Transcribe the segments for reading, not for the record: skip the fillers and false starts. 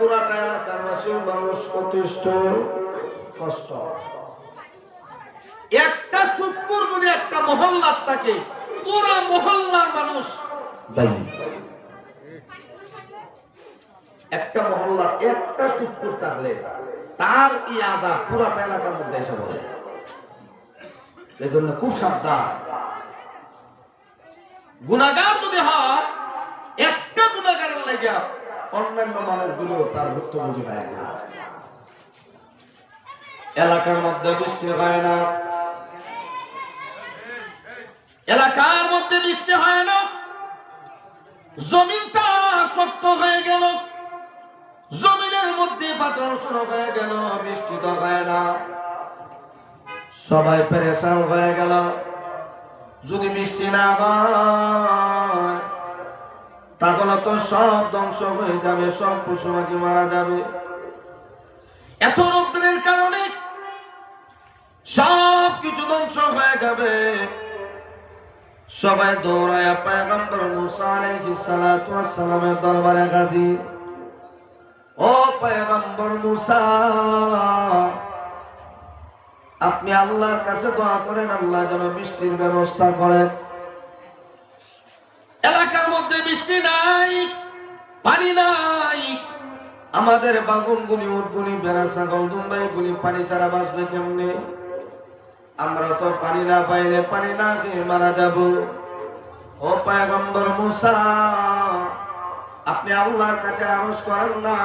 পুরাটা এলাকার মানুষ অতিষ্ঠ কষ্ট। একটা শুক্কুর যদি একটা মহল্লার থাকে, পুরো মহল্লার মানুষ দায়ী। একটা মহল্লার একটা শুক্কুর থাকলে তার ই আযাব পুরাটা এলাকার মধ্যে এসে পড়ে। এই জন্য খুব সাবধান। গুনাহগার যদি হয়, একটা গুনাহগারের লাগা অন্যান্য মানুষগুলো তার ভুক্তভোগী হয় না। এলাকার মধ্যে বৃষ্টি হয় না, এলাকার মধ্যে বৃষ্টি হয় না, জমিনটা শক্ত হয়ে গেল, জমিনের মধ্যে পাথর সরো হয়ে গেল, বৃষ্টি তো হয় না, সবাই পেরেশান হয়ে গেল। যদি বৃষ্টি না হয় তাহলে তো সব ধ্বংস হয়ে যাবে, সব পশু পাখি মারা যাবে। এত রৌদ্রের কারণে সব কিছু ধ্বংস হয়ে যাবে। সবাই দৌড়ায় পয়গম্বর মুসা আলাইহিস সালাতু ওয়াস সালামের দরবারে হাজির। ও পয়গম্বর মুসা, আপনি আল্লাহর কাছে দোয়া করেন, আল্লাহ যেন বৃষ্টির ব্যবস্থা করেন। এলাকার মধ্যে বৃষ্টি নাই, পানি নাই, আমাদের বাগুনগুলি, উটগুলি, ভেড়া, ছাগল, দুম্বাইগুলি পানি ছাড়া বাঁচবে কেমনে? আমরা তো পানি না পাইলে পানি না খেয়ে মারা যাব। ও পয়গম্বর মুসা, আপনি আল্লাহর কাছে আরজ করেন না,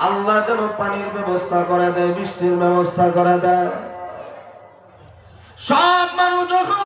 আল্লাহ যেন পানির ব্যবস্থা করে দেয়, বৃষ্টির ব্যবস্থা করে দেয়। সব মানুষ